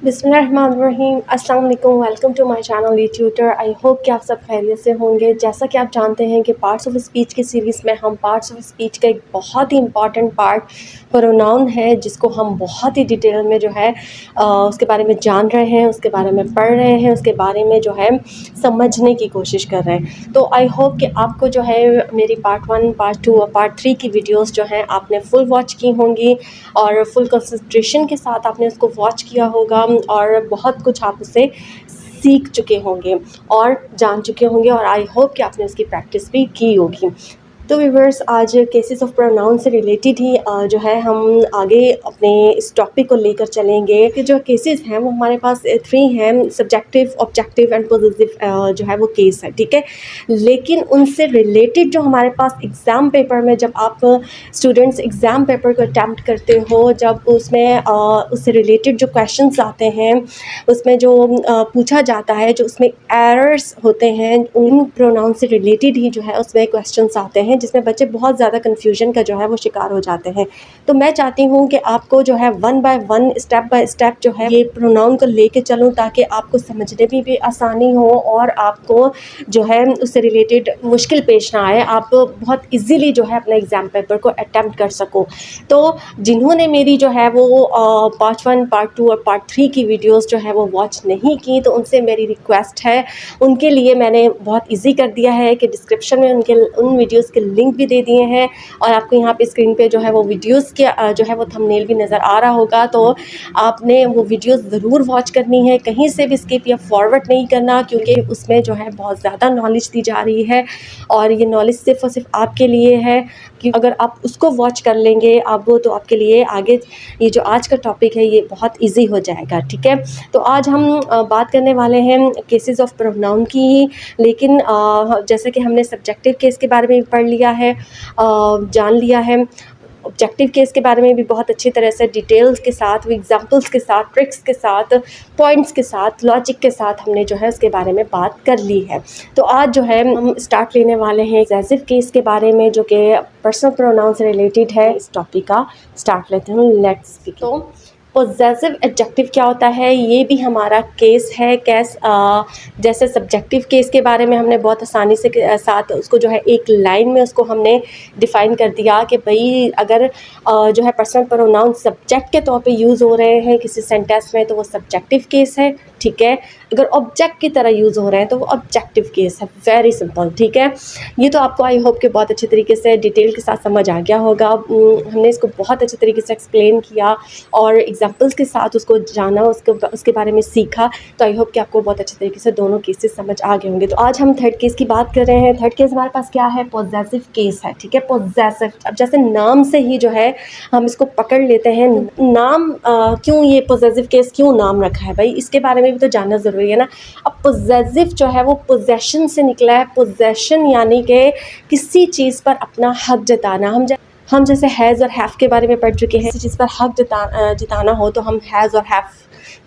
बिस्मिल्लाहिर्रहमानिर्रहीम। अस्सलाम वालेकुम। Welcome to my channel tutor. I hope कि आप सब खैरियत से होंगे। जैसा कि आप जानते हैं कि पार्ट्स ऑफ स्पीच की सीरीज़ में हम पार्ट्स ऑफ स्पीच का एक बहुत ही इंपॉर्टेंट पार्ट प्रोनाउन है, जिसको हम बहुत ही डिटेल में जो है उसके बारे में जान रहे हैं, उसके बारे में पढ़ रहे हैं, उसके बारे में जो है समझने की कोशिश कर रहे हैं। तो आई होप कि आपको जो है मेरी पार्ट 1, पार्ट 2 और पार्ट 3 की वीडियोज़ जो हैं आपने फुल वॉच की होंगी और फुल कंसंट्रेशन के साथ आपने उसको वॉच किया होगा और बहुत कुछ आप उससे सीख चुके होंगे और जान चुके होंगे और आई होप कि आपने उसकी प्रैक्टिस भी की होगी। तो व्यूअर्स, आज केसेस ऑफ प्रोनाउन से रिलेटेड ही जो है हम आगे अपने इस टॉपिक को लेकर चलेंगे कि जो केसेस हैं वो हमारे पास 3 हैं, सब्जेक्टिव, ऑब्जेक्टिव एंड पॉजिटिव जो है वो केस है, ठीक है। लेकिन उनसे रिलेटेड जो हमारे पास एग्ज़ाम पेपर में, जब आप स्टूडेंट्स एग्ज़ाम पेपर को अटैम्प्ट करते हो, जब उसमें उससे रिलेटेड जो क्वेश्चंस आते हैं, उसमें जो पूछा जाता है, जो उसमें एरर्स होते हैं, उन प्रोनाउन से रिलेटेड ही जो है उसमें क्वेश्चंस आते हैं, जिसमें बच्चे बहुत ज़्यादा कन्फ्यूजन का जो है वो शिकार हो जाते हैं। तो मैं चाहती हूँ कि आपको जो है 1 बाय 1 स्टेप बाय स्टेप जो है ये प्रोनाउन को लेके चलूँ, ताकि आपको समझने में भी आसानी हो और आपको जो है उससे रिलेटेड मुश्किल पेश ना आए, आप बहुत इजीली जो है अपना एग्ज़ाम पेपर को अटेम्प्ट कर सको। तो जिन्होंने मेरी जो है वो पार्ट 1, पार्ट 2 और पार्ट 3 की वीडियोस जो है वो वॉच नहीं की, तो उनसे मेरी रिक्वेस्ट है, उनके लिए मैंने बहुत इजी कर दिया है कि डिस्क्रिप्शन में उन वीडियोस के लिंक भी दे दिए हैं और आपको यहाँ पे स्क्रीन पे जो है वो वीडियोस के जो है वो थंबनेल भी नज़र आ रहा होगा। तो आपने वो वीडियोस ज़रूर वॉच करनी है, कहीं से भी स्किप या फॉरवर्ड नहीं करना, क्योंकि उसमें जो है बहुत ज़्यादा नॉलेज दी जा रही है और ये नॉलेज सिर्फ़ और सिर्फ आपके लिए है कि अगर आप उसको वॉच कर लेंगे अब, तो आपके लिए आगे ये जो आज का टॉपिक है ये बहुत इजी हो जाएगा, ठीक है। तो आज हम बात करने वाले हैं केसेस ऑफ प्रोनाउन की ही, लेकिन जैसे कि हमने सब्जेक्टिव केस के बारे में भी पढ़ लिया है, जान लिया है, ऑब्जेक्टिव केस के बारे में भी बहुत अच्छी तरह से डिटेल्स के साथ, एग्जांपल्स के साथ, ट्रिक्स के साथ, पॉइंट्स के साथ, लॉजिक के साथ हमने जो है उसके बारे में बात कर ली है। तो आज जो है हम स्टार्ट लेने वाले हैं पॉसेसिव केस के बारे में, जो कि पर्सनल प्रोनाउन से रिलेटेड है। इस टॉपिक का स्टार्ट लेते हैं, लेट्स स्पीक। तो पॉसेसिव एडजेक्टिव क्या होता है, ये भी हमारा केस है। जैसे सब्जेक्टिव केस के बारे में हमने बहुत आसानी से साथ उसको जो है एक लाइन में उसको हमने डिफ़ाइन कर दिया कि भाई अगर जो है पर्सनल प्रोनाउन सब्जेक्ट के तौर पे यूज़ हो रहे हैं किसी सेंटेंस में, तो वो सब्जेक्टिव केस है, ठीक है। अगर ऑब्जेक्ट की तरह यूज़ हो रहे हैं तो वो ऑब्जेक्टिव केस है। वेरी सिंपल, ठीक है। ये तो आपको आई होप कि बहुत अच्छे तरीके से डिटेल के साथ समझ आ गया होगा। हमने इसको बहुत अच्छे तरीके से एक्सप्लेन किया और एग्जांपल्स के साथ उसको जाना, उसके बारे में सीखा। तो आई होप कि आपको बहुत अच्छे तरीके से दोनों केसेस समझ आ गए होंगे। तो आज हम थर्ड केस की बात कर रहे हैं। थर्ड केस हमारे पास क्या है, पॉसेसिव केस है, ठीक है। पॉसेसिव, अब जैसे नाम से ही जो है हम इसको पकड़ लेते हैं। नाम क्यों ये पॉसेसिव केस क्यों नाम रखा है भाई, इसके बारे में भी तो जानना ज़रूरी है ना। अब पॉसेसिव जो है वो पोजेशन से निकला है। पोजेशन यानी कि किसी चीज़ पर अपना हक जताना। हम जैसे हैज़ और हैव के बारे में पढ़ चुके हैं। किसी चीज़ पर हक जताना हो तो हम हैज़ और हैव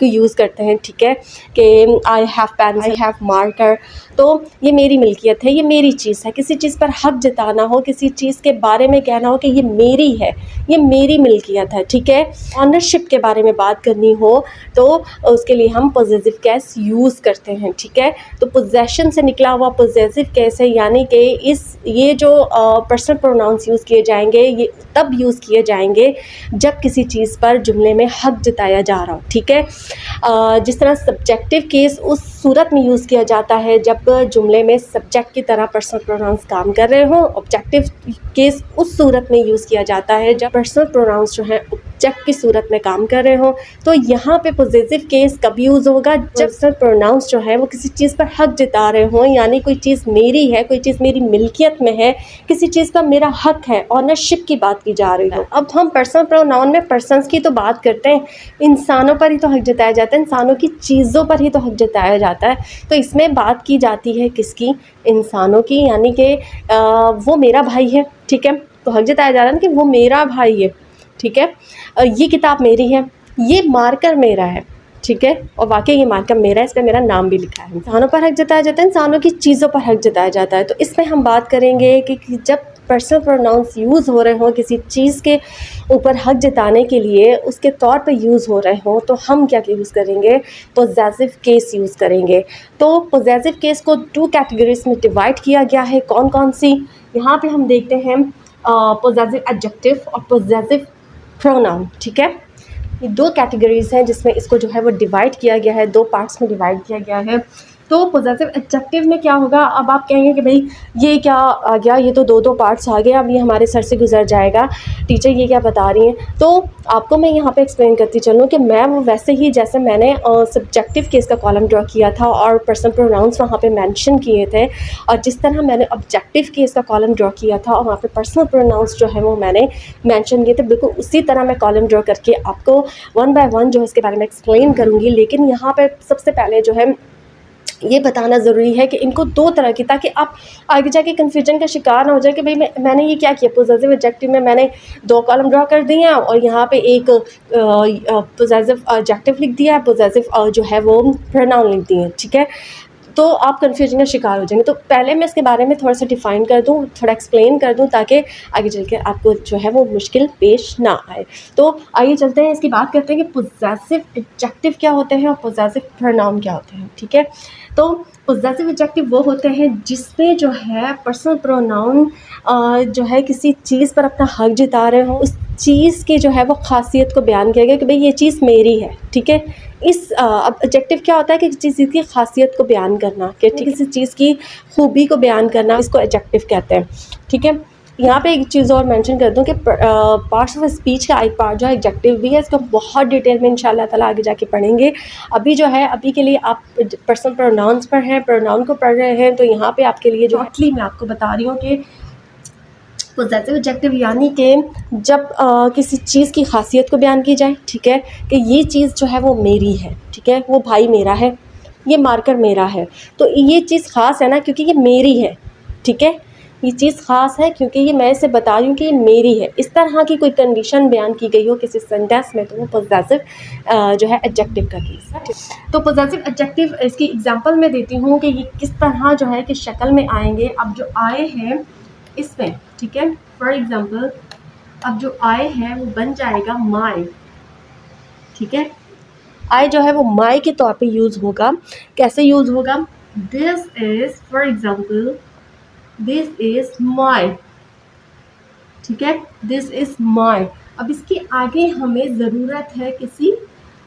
को यूज़ करते हैं, ठीक है। कि I have pen, I have marker, तो ये मेरी मिल्कियत है, ये मेरी चीज़ है। किसी चीज़ पर हक जताना हो, किसी चीज़ के बारे में कहना हो कि ये मेरी है, ये मेरी मिल्कियत है, ठीक है। ऑनरशिप के बारे में बात करनी हो तो उसके लिए हम पॉसेसिव केस यूज़ करते हैं, ठीक है। तो पोजेशन से निकला हुआ पॉसेसिव केस है, यानी कि ये जो पर्सनल प्रोनाउंस यूज़ किए जाएंगे ये तब यूज़ किए जाएंगे जब किसी चीज़ पर जुमले में हक जताया जा रहा हो, ठीक है। जिस तरह सब्जेक्टिव केस उस सूरत में यूज़ किया जाता है जब जुमले में सब्जेक्ट की तरह पर्सनल प्रोनाउंस काम कर रहे हो। ऑब्जेक्टिव केस उस सूरत में यूज़ किया जाता है जब पर्सनल प्रोनाउंस जो है ऑब्जेक्ट की सूरत में काम कर रहे हो। तो यहाँ पे पॉसेसिव केस कब यूज़ होगा, जब पर्सनल प्रोनाउंस जो है वो किसी चीज़ पर हक जता रहे हो, यानी कोई चीज़ मेरी है, कोई चीज़ मेरी मिल्कियत में है, किसी चीज़ का मेरा हक है, ऑनरशिप की बात की जा रही है। अब हम पर्सनल प्रोनाउन में पर्सन्स की तो बात करते हैं, इंसानों पर ही तो हक जताया जाता है, इंसानों की चीज़ों पर ही तो हक जताया जाता है। तो इसमें बात की जाती है किसकी, इंसानों की, यानी कि वो मेरा भाई है, ठीक है। तो हक जताया जा रहा है ना कि वो मेरा भाई है, ठीक है। ये किताब मेरी है, ये मार्कर मेरा है, ठीक है। और वाकई ये मार्कर मेरा है, इस पर मेरा नाम भी लिखा है। इंसानों पर हक जताया जाता है, इंसानों की चीज़ों पर हक जताया जाता है। तो इसमें हम बात करेंगे कि जब पर्सनल प्रोनाउंस यूज़ हो रहे हों किसी चीज़ के ऊपर हक जताने के लिए, उसके तौर पे यूज़ हो रहे हों, तो हम क्या यूज़ करेंगे? पोजेसिव केस यूज़ करेंगे। तो पोजेसिव केस को 2 कैटेगरीज़ में डिवाइड किया गया है। कौन कौन सी? यहाँ पे हम देखते हैं पोजेसिव एडजेक्टिव और पोजेसिव प्रोनाउन, ठीक है। ये 2 कैटेगरीज़ हैं जिसमें इसको जो है वो डिवाइड किया गया है, 2 पार्ट्स में डिवाइड किया गया है। तो पोजेसिव एडजेक्टिव में क्या होगा? अब आप कहेंगे कि भाई ये क्या आ गया, ये तो 2 पार्ट्स आ गए, अब ये हमारे सर से गुजर जाएगा, टीचर ये क्या बता रही हैं? तो आपको मैं यहाँ पे एक्सप्लेन करती चलूँ कि मैं वो वैसे ही जैसे मैंने सब्जेक्टिव केस का कॉलम ड्रॉ किया था और पर्सनल प्रोनाउंस वहाँ पे मेंशन किए थे, और जिस तरह मैंने ऑब्जेक्टिव केस का कॉलम ड्रॉ किया था और वहाँ पे पर्सनल प्रोनाउंस जो है वो मैंने मेंशन किए थे, बिल्कुल उसी तरह मैं कॉलम ड्रॉ करके आपको वन बाय वन जो है इसके बारे में एक्सप्लेन करूँगी। लेकिन यहाँ पे सबसे पहले जो है ये बताना ज़रूरी है कि इनको 2 तरह की, ताकि आप आगे जाके कन्फ्यूजन का शिकार ना हो जाए कि भाई मैंने ये क्या किया, पोजेसिव एडजेक्टिव में मैंने 2 कॉलम ड्रॉ कर दिए हैं और यहाँ पे एक पोजेसिव एडजेक्टिव लिख दिया है, पोजेसिव जो है वो प्रोनाउन लिख दिए हैं, ठीक है। तो आप कन्फ्यूजन का शिकार हो जाएंगे। तो पहले मैं इसके बारे में थोड़ा सा डिफ़ाइन कर दूँ, थोड़ा एक्सप्लेन कर दूँ, ताकि आगे चल के आपको जो है वो मुश्किल पेश ना आए। तो आइए चलते हैं, इसकी बात करते हैं कि पोजेसिव एडजेक्टिव क्या होते हैं और पोजेसिव प्रोनाउन क्या होते हैं, ठीक है। तो पोजेसिव एडजेक्टिव वो होते हैं जिसमें जो है पर्सनल प्रोनाउन जो है किसी चीज़ पर अपना हक जता रहे हों, उस चीज़ की जो है वो ख़ासियत को बयान किया गया कि भाई ये चीज़ मेरी है, ठीक है। इस अब एडजेक्टिव क्या होता है कि किसी चीज़ की ख़ासियत को बयान करना, कि किसी चीज़ की खूबी को बयान करना, इसको एडजेक्टिव कहते हैं, ठीक है। यहाँ पे एक चीज़ और मेंशन कर दूँ कि पार्ट्स ऑफ स्पीच का एक पार्ट जो है एडजेक्टिव भी है, इसको बहुत डिटेल में इंशाल्लाह ताला आगे जाके पढ़ेंगे। अभी जो है, अभी के लिए आप पर्सनल प्रोनाउंस पर हैं, प्रोनाउन को पढ़ रहे हैं, तो यहाँ पे आपके लिए जो शॉर्टली मैं आपको बता रही हूँ कि पोजेसिव एडजेक्टिव यानी कि जब किसी चीज़ की खासियत को बयान की जाए, ठीक है, कि ये चीज़ जो है वो मेरी है, ठीक है, वो भाई मेरा है, ये मार्कर मेरा है, तो ये चीज़ ख़ास है ना क्योंकि ये मेरी है, ठीक है, ये चीज़ ख़ास है क्योंकि ये मैं इसे बता रही हूँ कि ये मेरी है। इस तरह की कोई कंडीशन बयान की गई हो किसी सेंटेंस में, तो वो पोजेसिव जो है एडजेक्टिव का केस है। तो पोजेसिव एडजेक्टिव इसकी एग्जांपल मैं देती हूँ कि ये किस तरह जो है कि शक्ल में आएंगे। अब जो आए हैं इसमें, ठीक है, फॉर एग्जांपल अब जो आए हैं वो बन जाएगा माई, ठीक है। आई जो है वो माई के तौर पे यूज़ होगा। कैसे यूज़ होगा? This is, for example this is my, ठीक है, दिस इज़ माई। अब इसके आगे हमें ज़रूरत है किसी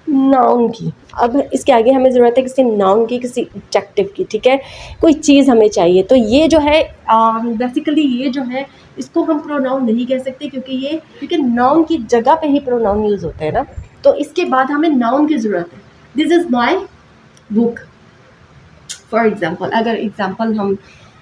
नाउन की, अब इसके आगे हमें ज़रूरत है किसी नाउन की, किसी एडजेक्टिव की, ठीक है, कोई चीज़ हमें चाहिए। तो ये जो है बेसिकली ये जो है इसको हम प्रोनाउन नहीं कह सकते क्योंकि नाउन की जगह पे ही प्रोनाउन यूज़ होते हैं ना। तो इसके बाद हमें नाउन की ज़रूरत है। This is my book, for example अगर एग्ज़ाम्पल हम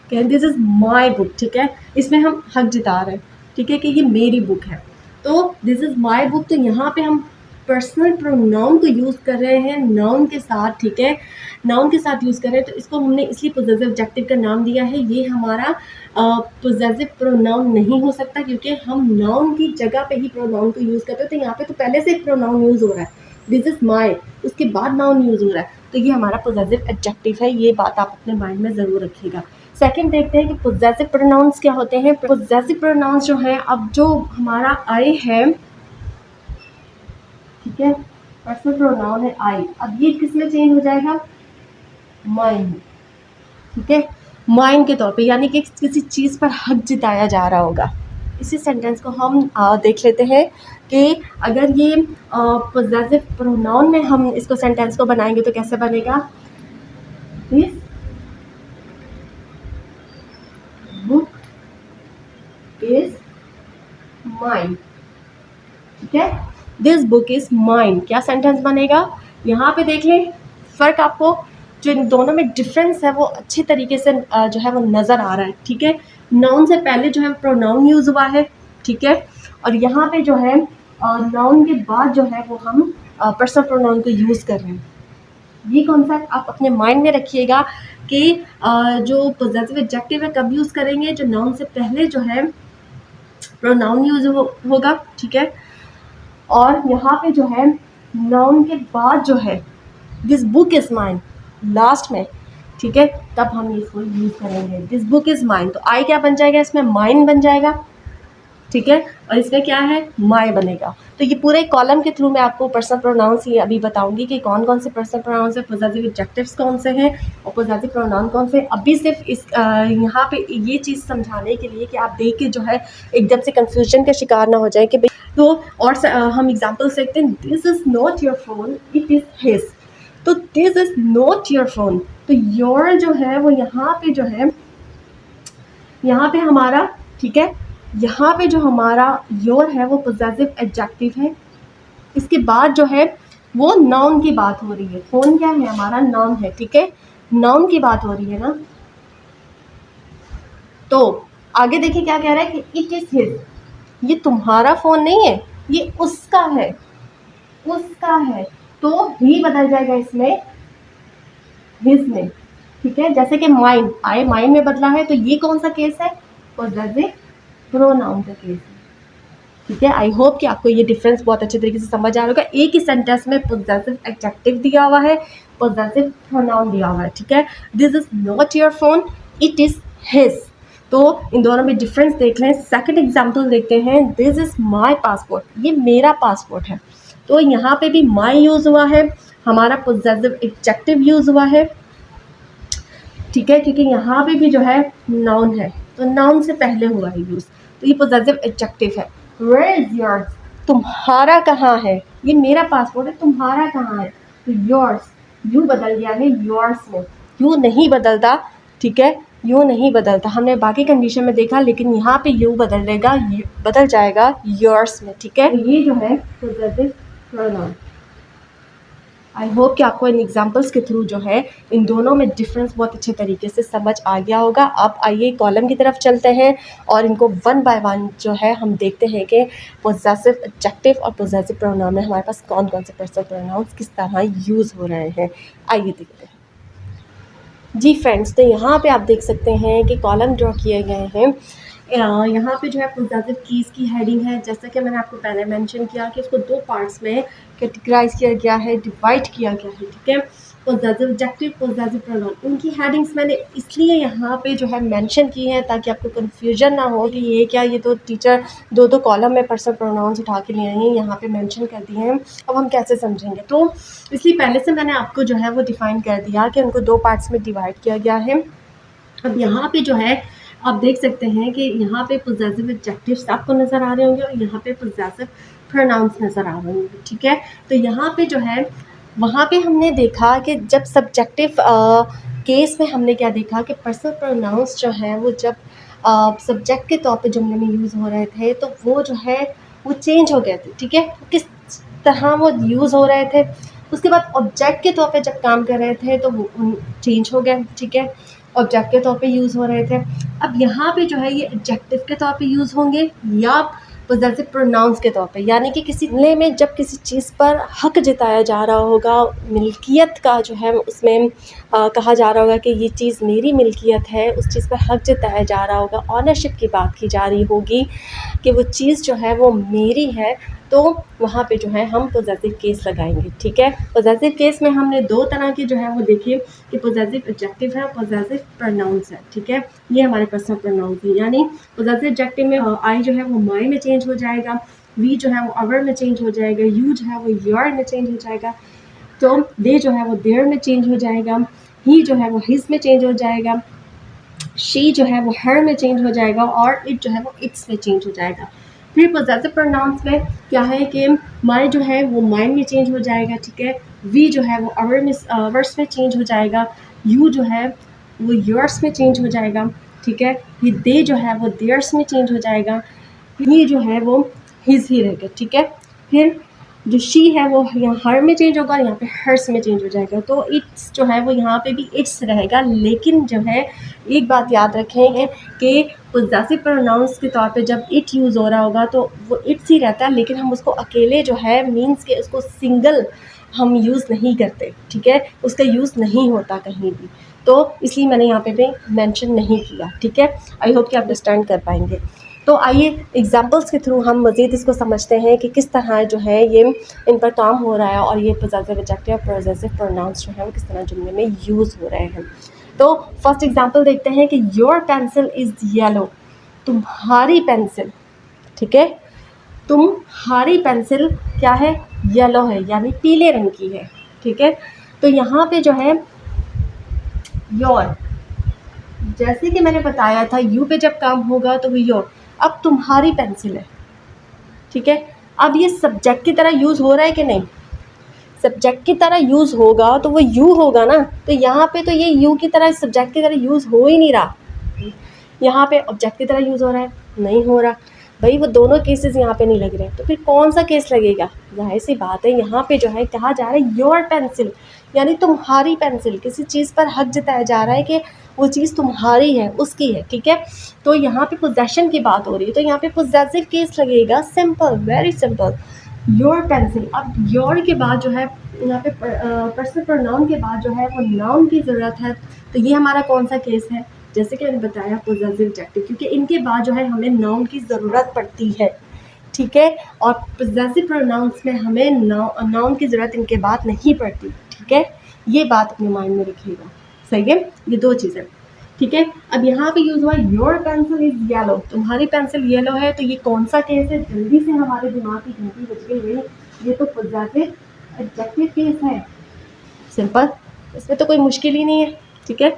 कहें दिस इज़ माई बुक, ठीक है, इसमें हम हक जता रहे हैं, ठीक है, कि ये मेरी बुक है। तो दिस इज़ माई बुक, तो यहाँ पे हम पर्सनल प्रोनाउन को यूज़ कर रहे हैं नाउन के साथ, ठीक है, नाउन के साथ यूज़ कर रहे हैं, तो इसको हमने इसलिए पोजेसिव एडजेक्टिव का नाम दिया है। ये हमारा पोजेसिव प्रोनाउन नहीं हो सकता क्योंकि हम नाउन की जगह पे ही प्रोनाउन को यूज़ करते हैं। तो यहाँ पे तो पहले से एक प्रोनाउन यूज़ हो रहा है, दिस इज़ माई, उसके बाद नाउन यूज़ हो रहा है, तो ये हमारा पोजेसिव एडजेक्टिव है। ये बात आप अपने माइंड में ज़रूर रखिएगा। सेकंड देखते हैं कि पोजेसिव प्रोनाउंस क्या होते हैं। पोजेसिव प्रोनाउंस जो है, अब जो हमारा आई है, ठीक है, पर्सनल प्रोनाउन है आई, अब ये किस में चेंज हो जाएगा? माइन, ठीक है, माइन के तौर पे, यानी कि किसी चीज़ पर हक जताया जा रहा होगा। इसी सेंटेंस को हम देख लेते हैं कि अगर ये पोजेसिव प्रोनाउन में हम इसको सेंटेंस को बनाएंगे तो कैसे बनेगा? दिस बुक इज माइन, ठीक है, दिस बुक इज माइन। क्या सेंटेंस बनेगा? यहाँ पे देख लें फ़र्क, आपको जो इन दोनों में डिफरेंस है वो अच्छे तरीके से जो है वो नज़र आ रहा है, ठीक है। नाउन से पहले जो है प्रोनाउन यूज़ हुआ है, ठीक है, और यहाँ पे जो है नाउन के बाद जो है वो हम पर्सनल प्रोनाउन को यूज़ कर रहे हैं। ये कॉन्सेप्ट आप अपने माइंड में रखिएगा कि जो पोजेसिव एडजेक्टिव है कब यूज़ करेंगे? जो नाउन से पहले जो है प्रोनाउन यूज़ होगा, ठीक है, और यहाँ पे जो है नाउन के बाद जो है this book is mine, last में ठीक है, तब हम इसको यूज़ करेंगे। दिस बुक इज़ माइन, तो आई क्या बन जाएगा इसमें, माइन बन जाएगा, ठीक है, और इसमें क्या है, माय बनेगा। तो ये पूरे कॉलम के थ्रू मैं आपको पर्सनल प्रोनाउंस ये अभी बताऊंगी कि कौन कौन से पर्सनल प्रोनाउंस है, पोजेसिव एडजेक्टिव्स कौन से हैं और पोजेसिव प्रोनाउन कौन से। अभी सिर्फ इस यहाँ पे ये चीज़ समझाने के लिए कि आप देख के जो है एकदम से कंफ्यूजन का शिकार ना हो जाए कि तो और हम एग्जाम्पल्स देखते हैं। This is not your phone, it is his. तो this is not your phone, तो योर जो है वो यहाँ पे जो है, यहाँ पे हमारा, ठीक है, यहाँ पे जो हमारा योर है वो पोजेसिव एडजेक्टिव है। इसके बाद जो है वो नाउन की बात हो रही है। फोन क्या है, हमारा नाउन है, ठीक है, नाउन की बात हो रही है ना। तो आगे देखिए क्या कह रहा है कि इट इज हिज, ये तुम्हारा फोन नहीं है, ये उसका है, उसका है। तो ही बदल जाएगा इसमें हिज में, ठीक है, जैसे कि माइन, आए माइन में बदला है, तो ये कौन सा केस है, पोजेसिव प्रोनाउन का केस है, ठीक है। आई होप कि आपको ये डिफरेंस बहुत अच्छे तरीके से समझ आ रहा होगा। एक ही सेंटेंस में पोजेसिव एडजेक्टिव दिया हुआ है, पोजेसिव प्रोनाउन दिया हुआ है, ठीक है। This is not your phone, it is his. तो इन दोनों में डिफरेंस देख लें। सेकंड एग्जांपल देखते हैं, दिस इज माय पासपोर्ट, ये मेरा पासपोर्ट है। तो यहाँ पे भी माय यूज हुआ है, हमारा पोजेसिव एडजेक्टिव यूज हुआ है, ठीक है, क्योंकि यहाँ पे भी जो है नाउन है, तो नाउन से पहले हुआ है यूज, तो ये पोजेसिव एडजेक्टिव है। Where is yours? तुम्हारा कहाँ है, ये मेरा पासपोर्ट है, तुम्हारा कहाँ है, तो yours, यू बदल गया है yours में, यू नहीं बदलता, ठीक है, यू नहीं बदलता, हमने बाकी कंडीशन में देखा, लेकिन यहाँ पे यू बदलेगा, बदल जाएगा yours में, ठीक है। तो ये जो है possessive pronoun। आई होप कि आपको इन एग्जाम्पल्स के थ्रू जो है इन दोनों में डिफरेंस बहुत अच्छे तरीके से समझ आ गया होगा। अब आइए कॉलम की तरफ चलते हैं और इनको वन बाय वन जो है हम देखते हैं कि पोजेसिव एडजेक्टिव और पोजेसिव प्रोनाउन में हमारे पास कौन कौन से पर्सनल प्रोनाउंस किस तरह यूज़ हो रहे हैं। आइए देखते हैं जी फ्रेंड्स। तो यहाँ पे आप देख सकते हैं कि कॉलम ड्रॉ किए गए हैं। यहाँ पे जो है पोजेसिव कीज़ की हेडिंग है, जैसा कि मैंने आपको पहले मेंशन किया कि इसको दो पार्ट्स में कैटेगराइज किया गया है, डिवाइड किया गया है, ठीक है। पोजेसिव एडजेक्टिव, पोजेसिव प्रोनाउन, उनकी हेडिंग्स मैंने इसलिए यहाँ पे जो है मेंशन की हैं ताकि आपको कन्फ्यूजन ना हो कि ये क्या, ये तो टीचर दो दो कॉलम में पर्सनल प्रोनाउंस उठा के लिए हैं, यहाँ पे मेंशन कर दिए हैं, अब हम कैसे समझेंगे। तो इसलिए पहले से मैंने आपको जो है वो डिफ़ाइन कर दिया कि उनको दो पार्ट्स में डिवाइड किया गया है। अब यहाँ पे जो है आप देख सकते हैं कि यहाँ पे पोजेसिव एडजेक्टिव्स आपको नज़र आ रहे होंगे और यहाँ पे पोजेसिव प्रोनाउंस नज़र आ रहे होंगे, ठीक है। तो यहाँ पे जो है वहाँ पे हमने देखा कि जब सब्जेक्टिव केस में हमने क्या देखा कि पर्सनल प्रोनाउंस जो हैं वो जब सब्जेक्ट के तौर पे जुमले में यूज़ हो रहे थे तो वो जो है वो चेंज हो गए थे, ठीक है, किस तरह वो यूज़ हो रहे थे। उसके बाद ऑब्जेक्ट के तौर पे जब काम कर रहे थे तो वो चेंज हो गए, ठीक है, ऑब्जेक्ट के तौर पे यूज़ हो रहे थे। अब यहाँ पे जो है ये एडजेक्टिव के तौर पे यूज़ होंगे या पोजेसिव प्रोनाउंस के तौर पे, यानी कि किसी मामले में जब किसी चीज़ पर हक जताया जा रहा होगा, मिल्कियत का जो है उसमें कहा जा रहा होगा कि ये चीज़ मेरी मिल्कियत है, उस चीज़ पर हक जताया जा रहा होगा, ऑनरशिप की बात की जा रही होगी कि वो चीज़ जो है वो मेरी है, तो वहाँ पे जो है हम पोजेसिव केस लगाएंगे, ठीक है। पोजेसिव केस में हमने दो तरह के जो है वो देखिए कि पोजेसिव एडजेक्टिव है, पोजेसिव प्रोनाउंस है, ठीक है। ये हमारे पर्सनल प्रोनाउंस है, यानी पोजेसिव एडजेक्टिव में आई जो है वो माई में चेंज हो जाएगा, वी जो है वो अवर में चेंज हो जाएगा, यू जो है वो योर में चेंज हो जाएगा, तो दे जो है वो देयर में चेंज हो जाएगा, ही जो है वो हिज में चेंज हो जाएगा, शी जो है वो हर में चेंज हो जाएगा और इट जो है वो इट्स में चेंज हो जाएगा। फिर पोजेसिव प्रोनाउंस में क्या है कि माई जो है वो माइन में चेंज हो जाएगा, ठीक है, वी जो है वो अवर्स में चेंज हो जाएगा, यू जो है वो योर्स में चेंज हो जाएगा, ठीक है, फिर दे जो है वो देयर्स में चेंज हो जाएगा, ही जो है वो हिज ही रहेगा, ठीक है। फिर जो शी है वो यहाँ हर में चेंज होगा, यहाँ पे हर्स में चेंज हो जाएगा, तो इट्स जो है वो यहाँ पे भी इट्स रहेगा। लेकिन जो है एक बात याद रखें कि पोजेसिव प्रोनाउंस के तौर पे जब इट यूज़ हो रहा होगा तो वो इट्स ही रहता है, लेकिन हम उसको अकेले जो है मीन्स के उसको सिंगल हम यूज़ नहीं करते, ठीक है, उसका यूज़ नहीं होता कहीं भी, तो इसलिए मैंने यहाँ पे भी मेंशन नहीं किया, ठीक है। आई होप कि आप अंडरस्टैंड कर पाएंगे। तो आइए एग्जाम्पल्स के थ्रू हम मज़ीद इसको समझते हैं कि किस तरह जो है ये इन पर काम हो रहा है और ये पोजेसिव एडजेक्टिव और पोजेसिव प्रोनाउंस जो है वो किस तरह जुमले में यूज़ हो रहे हैं। तो फर्स्ट एग्जांपल देखते हैं कि योर पेंसिल इज़ येलो, तुम्हारी पेंसिल, ठीक है, तुम्हारी पेंसिल क्या है, येलो है, यानी पीले रंग की है, ठीक है। तो यहाँ पे जो है योर, जैसे कि मैंने बताया था यू पे जब काम होगा तो वो योर, अब तुम्हारी पेंसिल है, ठीक है। अब ये सब्जेक्ट की तरह यूज़ हो रहा है कि नहीं, सब्जेक्ट की तरह यूज़ होगा तो वो यू होगा ना, तो यहाँ पे तो ये यू की तरह सब्जेक्ट की तरह यूज़ हो ही नहीं रहा, यहाँ पे ऑब्जेक्ट की तरह यूज़ हो रहा है, नहीं हो रहा भाई, वो दोनों केसेस यहाँ पे नहीं लग रहे, तो फिर कौन सा केस लगेगा, जाहिर सी बात है यहाँ पे जो है कहा जा रहा है योर पेंसिल, यानी तुम्हारी पेंसिल, किसी चीज़ पर हक जताया जा रहा है कि वो चीज़ तुम्हारी है, उसकी है, ठीक है। तो यहाँ पे पोजेशन की बात हो रही है, तो यहाँ पे पोजेसिव केस लगेगा, simple, very simple, your pencil. अब योर के बाद जो है यहाँ पे पर्सनल प्रोनाउन के बाद जो है वो नाउन की ज़रूरत है, तो ये हमारा कौन सा केस है, जैसे कि मैंने बताया पोजेसिव एडजेक्टिव, क्योंकि इनके बाद जो है हमें नाउन की ज़रूरत पड़ती है, ठीक है, और पोजेसिव प्रोनाउंस में हमें नाउन की ज़रूरत इनके बाद नहीं पड़ती, ठीक है, ये बात अपने माइंड में रखिएगा, सही है, ये दो चीज़ें, ठीक है। अब यहाँ पे यूज़ हुआ योर पेंसिल इज़ येलो, तुम्हारी पेंसिल येलो है, तो ये कौन सा केस है, जल्दी से हमारे दिमाग की घंटी बज गई है, ये तो पोजेसिव एडजेक्टिव केस है, सिंपल, इसमें तो कोई मुश्किल ही नहीं है, ठीक है।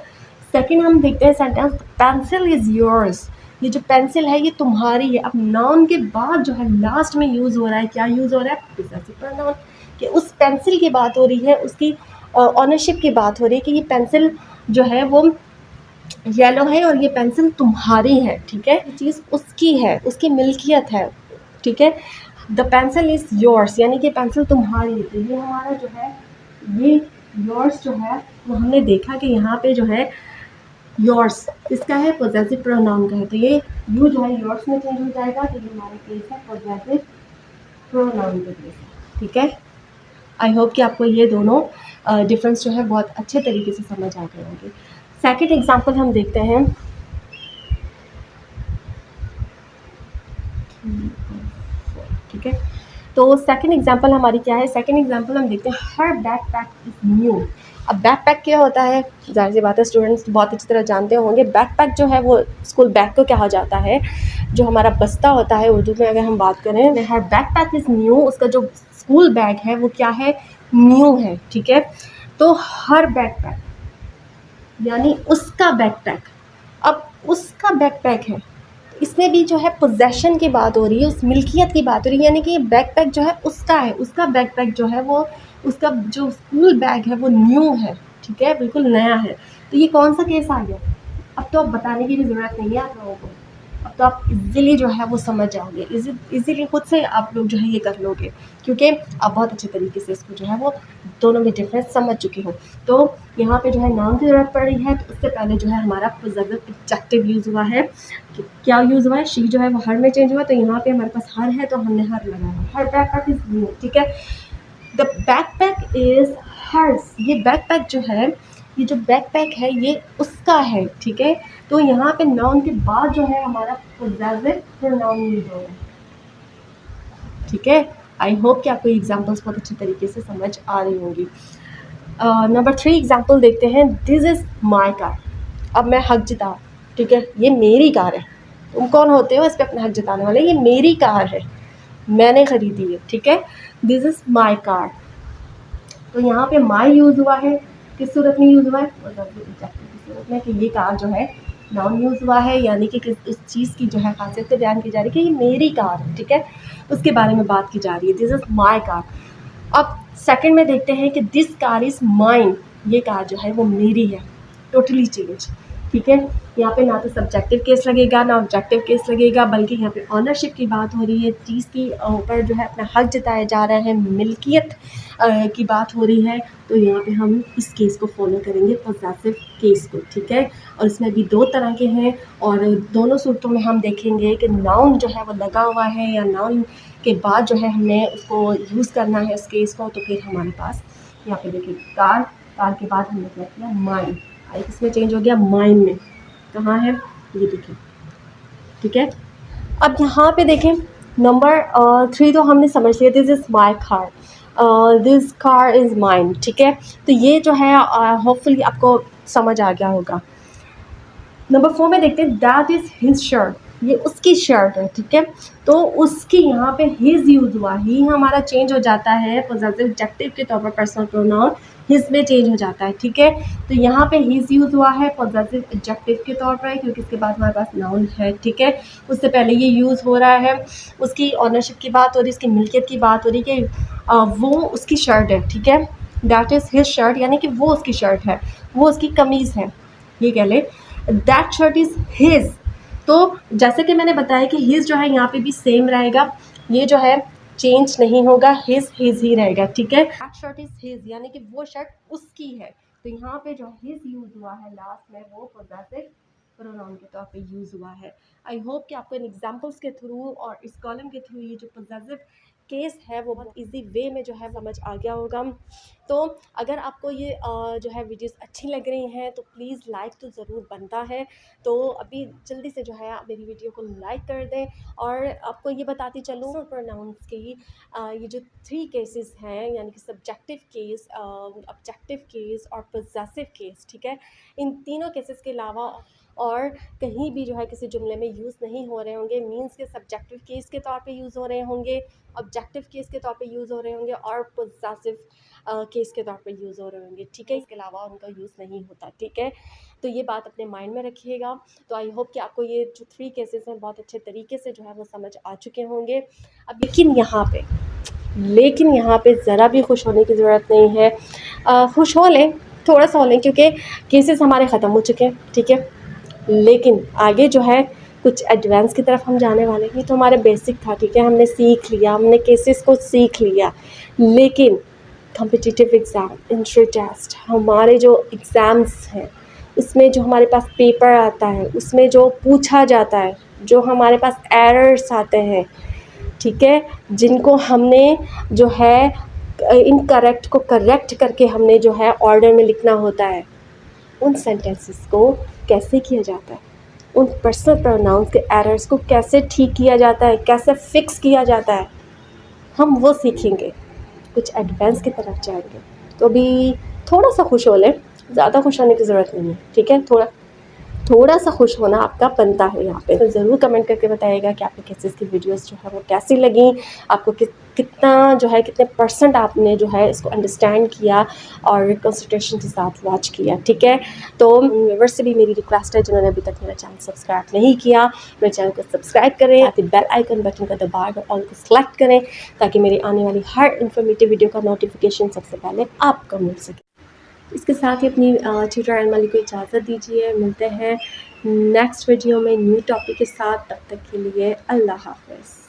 सेकंड हम देखते हैं सेंटेंस, पेंसिल इज़ योर्स, ये जो पेंसिल है ये तुम्हारी है। अब नाउन के बाद जो है लास्ट में यूज़ हो रहा है, क्या यूज़ हो रहा है, पोजेसिव प्रोनाउन, कि उस पेंसिल की बात हो रही है, उसकी ऑनरशिप की बात हो रही है कि ये पेंसिल जो है वो येलो है और ये पेंसिल तुम्हारी है, ठीक है, ये चीज़ उसकी है, उसकी मिल्कियत है, ठीक है। द पेंसिल इज़ योर्स, यानी कि पेंसिल तुम्हारी है, तो ये हमारा जो है ये योर्स जो है वो हमने देखा कि यहाँ पे जो है योर्स इसका है, पोजेसिव प्रोनाउन का है, तो ये यू जो है योर्स में चेंज हो जाएगा, तो ये हमारा केस है पोजेसिव प्रोनाउन का केस है, ठीक है। आई होप कि आपको ये दोनों डिफरेंस जो है बहुत अच्छे तरीके से समझ आ गए होंगे। सेकंड एग्जांपल हम देखते हैं, ठीक है, तो सेकंड एग्जांपल हमारी क्या है, सेकंड एग्जांपल हम देखते हैं, हर बैकपैक इज़ न्यू। अब बैकपैक क्या होता है, जाहिर सी बात है स्टूडेंट्स बहुत अच्छी तरह जानते होंगे, बैकपैक जो है वो स्कूल बैग को कहा जाता है, जो हमारा बस्ता होता है उर्दू में अगर हम बात करें, हर बैकपैक इज़ न्यू, उसका जो स्कूल बैग है वो क्या है, न्यू है, ठीक है। तो हर बैकपैक यानी उसका बैकपैक, अब उसका बैकपैक है, इसमें भी जो है पोजेशन की बात हो रही है, उस मिल्कियत की बात हो रही है, यानी कि ये बैकपैक जो है उसका है, उसका बैकपैक जो है वो उसका जो स्कूल बैग है वो न्यू है, ठीक है, बिल्कुल नया है। तो ये कौन सा केस आ गया, अब तो अब बताने की भी ज़रूरत नहीं है आप लोगों को, अब तो आप इजीली जो है वो समझ जाओगे, इजीली खुद से आप लोग जो है ये कर लोगे, क्योंकि आप बहुत अच्छे तरीके से इसको जो है वो दोनों में डिफरेंस समझ चुके हो। तो यहाँ पे जो है नाउन की ज़रूरत पड़ रही है, तो उससे पहले जो है हमारा पोजेसिव एडजेक्टिव यूज़ हुआ है, क्या यूज़ हुआ है, शी जो है वो हर में चेंज हुआ, तो यहाँ पे हमारे पास हर है तो हमने हर लगाया, हर बैकपैक इज़ न्यू, ठीक है। द बैकपैक इज़ हर्स, ये बैकपैक जो है, ये जो बैकपैक है ये उसका है, ठीक है। तो यहाँ पे नाउन के बाद जो है हमारा पोजेसिव प्रोनाउन यूज हो रहा है, ठीक है। आई होप कि आपको एग्जांपल्स बहुत अच्छे तरीके से समझ आ रही होंगी। नंबर 3 एग्जांपल देखते हैं, दिस इज़ माई कार, अब मैं हक जता, ठीक है, ये मेरी कार है, तुम कौन होते हो इस पर अपना हक जताने वाले, ये मेरी कार है, मैंने ख़रीदी है, ठीक है, दिस इज़ माई कार। तो यहाँ पे माई यूज़ हुआ है, किस सूरत में यूज़ हुआ है, की सूरत में, कि ये कार जो है नाउन यूज़ हुआ है, यानी कि उस चीज़ की जो है खासियत को बयान की जा रही है कि ये मेरी कार है, ठीक है, उसके बारे में बात की जा रही है, दिस इज़ माई कार। अब सेकंड में देखते हैं कि दिस कार इज़ माइन, ये कार जो है वो मेरी है, टोटली चेंज, ठीक है। यहाँ पे ना तो सब्जेक्टिव केस लगेगा ना ऑब्जेक्टिव केस लगेगा, बल्कि यहाँ पे ऑनरशिप की बात हो रही है, चीज़ की ऊपर जो है अपना हक जताया जा रहा है, मिल्कियत की बात हो रही है, तो यहाँ पे हम इस केस को फॉलो करेंगे, पोजेसिव केस को, ठीक है। और इसमें भी दो तरह के हैं, और दोनों सूरतों में हम देखेंगे कि नाउन जो है वो लगा हुआ है या नाउन के बाद जो है हमने उसको यूज़ करना है इस केस को, तो फिर हमारे पास यहाँ पे देखिए कार, कार के बाद हमने क्या किया, माइन, आई किसमें चेंज हो गया, माइन में, कहाँ है ये देखिए, ठीक है। अब यहाँ पे देखें नंबर 3 तो हमने समझ लिया, this is my car, this car is mine, ठीक है। तो ये जो है होपफुली आपको समझ आ गया होगा। नंबर 4 में देखते हैं, दैट इज़ हिज शर्ट, ये उसकी शर्ट है, ठीक है। तो उसकी यहाँ पे हिज यूज़ हुआ, ही हमारा चेंज हो जाता है पोजेसिव एडजेक्टिव के तौर पर पर्सनल प्रोनाउन हिज में चेंज हो जाता है, ठीक है। तो यहाँ पे हिज यूज़ हुआ है पोजेसिव एडजेक्टिव के तौर पर, क्योंकि इसके बाद हमारे पास नाउन है, ठीक है। उससे पहले ये यूज़ हो रहा है, उसकी ऑनरशिप की बात हो रही है, उसकी मिल्कियत की बात हो रही है कि वो उसकी शर्ट है, ठीक है। दैट इज़ हिज शर्ट, यानी कि वो उसकी शर्ट है, वो उसकी कमीज़ है, ये कह ले। दैट शर्ट इज़ हिज, तो जैसे कि मैंने बताया कि हिज जो है यहाँ पे भी सेम रहेगा, ये जो है चेंज नहीं होगा, हिज ही रहेगा, ठीक है। दैट शर्ट इज़ हिज, यानी कि वो शर्ट उसकी है, तो यहाँ पे जो हिज यूज़ हुआ है लास्ट में, वो पोजेसिव प्रोनाउन के तौर पे यूज़ हुआ है। आई होप कि आपको इन एग्जाम्पल्स के थ्रू और इस कॉलम के थ्रू ये जो पोजेसिव केस है वो बहुत इजी वे में जो है समझ आ गया होगा। तो अगर आपको ये जो है वीडियोस अच्छी लग रही हैं तो प्लीज़ लाइक तो ज़रूर बनता है, तो अभी जल्दी से जो है आप मेरी वीडियो को लाइक कर दें। और आपको ये बताती चलूँ प्रोनाउंस की ये जो 3 केसेस हैं, यानी कि सब्जेक्टिव केस, ऑब्जेक्टिव केस और पोजेसिव केस, ठीक है। इन तीनों केसेस के अलावा और कहीं भी जो है किसी जुमले में यूज़ नहीं हो रहे होंगे, मीन्स के सब्जेक्टिव केस के तौर पे यूज़ हो रहे होंगे, ऑब्जेक्टिव केस के तौर पे यूज़ हो रहे होंगे और पोजेसिव केस के तौर पे यूज़ हो रहे होंगे, ठीक है। इसके अलावा उनका यूज़ नहीं होता, ठीक है। तो ये बात अपने माइंड में रखिएगा। तो आई होप कि आपको ये जो 3 केसेस हैं बहुत अच्छे तरीके से जो है वो समझ आ चुके होंगे। अब लेकिन यहाँ पे ज़रा भी खुश होने की ज़रूरत नहीं है। खुश हो लें, थोड़ा सा हो लें, क्योंकि केसेस हमारे ख़त्म हो चुके हैं, ठीक है। लेकिन आगे जो है कुछ एडवांस की तरफ हम जाने वाले हैं। ये तो हमारे बेसिक था, ठीक है, हमने सीख लिया, हमने केसेस को सीख लिया। लेकिन कॉम्पिटिटिव एग्ज़ाम, एंट्री टेस्ट, हमारे जो एग्ज़ाम्स हैं उसमें जो हमारे पास पेपर आता है, उसमें जो पूछा जाता है, जो हमारे पास एरर्स आते हैं, ठीक है, जिनको हमने जो है इनकरेक्ट को करेक्ट करके हमने जो है ऑर्डर में लिखना होता है, उन सेंटेंसेस को कैसे किया जाता है, उन पर्सनल प्रोनाउंस के एरर्स को कैसे ठीक किया जाता है, कैसे फिक्स किया जाता है, हम वो सीखेंगे, कुछ एडवांस की तरफ जाएंगे। तो अभी थोड़ा सा खुश हो लें, ज़्यादा खुश होने की ज़रूरत नहीं है, ठीक है। थोड़ा सा खुश होना आपका बनता है यहाँ पे। तो ज़रूर कमेंट करके बताइएगा कि आपको केसेस की वीडियोस जो है वो कैसी लगी, आपको कितना जो है कितने % आपने जो है इसको अंडरस्टैंड किया और कंसंट्रेशन के साथ वॉच किया, ठीक है। तो व्यूअर्स से भी मेरी रिक्वेस्ट है, जिन्होंने अभी तक मेरा चैनल सब्सक्राइब नहीं किया, मेरे चैनल को सब्सक्राइब करें, साथ ही बेल आइकन बटन को दबाकर ऑल को सेलेक्ट करें, ताकि मेरी आने वाली हर इन्फॉर्मेटिव वीडियो का नोटिफिकेशन सबसे पहले आपको मिल सके। इसके साथ ही अपनी ट्यूटर एंड माली को इजाज़त दीजिए। मिलते हैं नेक्स्ट वीडियो में न्यू टॉपिक के साथ, तब तक के लिए अल्लाह हाफ़िज़।